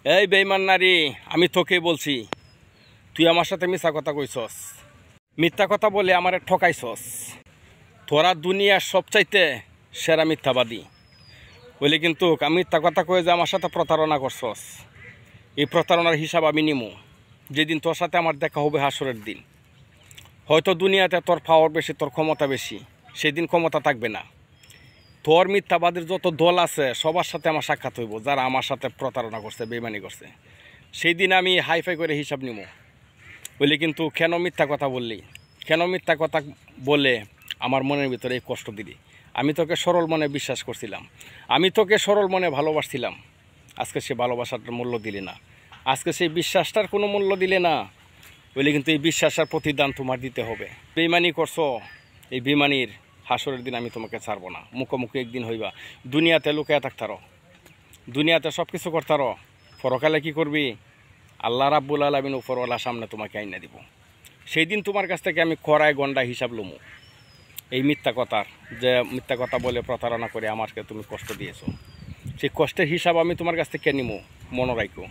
এই বেঈমান নারী, আমি তোকে বলছি, তুই আমার সাথে মিথ্যা কথা কইছস। মিথ্যা কথা বলে আমারে ঠকাইছস। তোরা দুনিয়ার সবচাইতে সেরা মিথ্যাবাদী বলে, কিন্তু আমি মিথ্যা কথা কয়ে যে আমার সাথে প্রতারণা করছস, এই প্রতারণার হিসাব আমি নিমু যেদিন তোর সাথে আমার দেখা হবে হাসরের দিন। হয়তো দুনিয়াতে তোর পাওয়ার বেশি, তোর ক্ষমতা বেশি, সেদিন ক্ষমতা থাকবে না। তোর মিথ্যাবাদীর যত দল আছে সবার সাথে আমার সাক্ষাৎ হইব, যারা আমার সাথে প্রতারণা করছে, বেইমানি করছে। সেই দিন আমি হাইফাই করে হিসাব নিব বলি, কিন্তু কেন মিথ্যা কথা বললি, কেন মিথ্যা কথা বলে আমার মনের ভিতরে এই কষ্ট দিলি। আমি তোকে সরল মনে বিশ্বাস করছিলাম, আমি তোকে সরল মনে ভালোবাসছিলাম। আজকে সে ভালোবাসাটার মূল্য দিলে না, আজকে সেই বিশ্বাসটার কোনো মূল্য দিলে না বলে, কিন্তু এই বিশ্বাসের প্রতিদান তোমার দিতে হবে। বেইমানি করছো, এই বেইমানির হাসরের দিন আমি তোমাকে ছাড়বো না। মুখোমুখি একদিন হইবা, দুনিয়াতে লুকায়া থাকতারো, দুনিয়াতে সব কিছু করতারো, পরকালে কি করবি? আল্লাহ রাব্বুল আলামিন উপরওয়ালার সামনে তোমাকে আইনা দিব। সেই দিন তোমার কাছ থেকে আমি কড়ায় গন্ডা হিসাব লমু এই মিথ্যা কথার, যে মিথ্যা কথা বলে প্রতারণা করে আমাকে তুমি কষ্ট দিয়েছো। সেই কষ্টের হিসাব আমি তোমার কাছ থেকে নিমু, মনে রাখো।